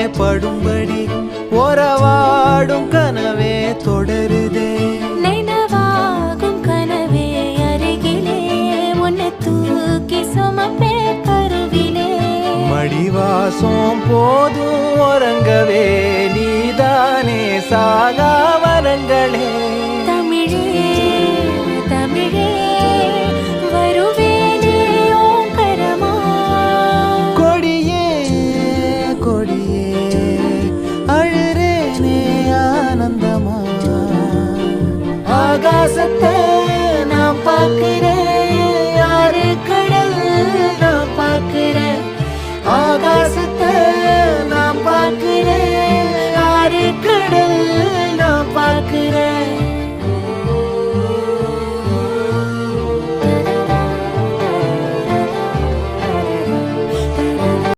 படும்படி ஒரவாடும் கனவே தொடருதே. நினைவாகும் கனவே அருகிலே உன்னை தூக்கி சுமப்பே கருவிலே. மடிவாசம் போதும் உறங்கவே நீதானே சாகா வரங்களே.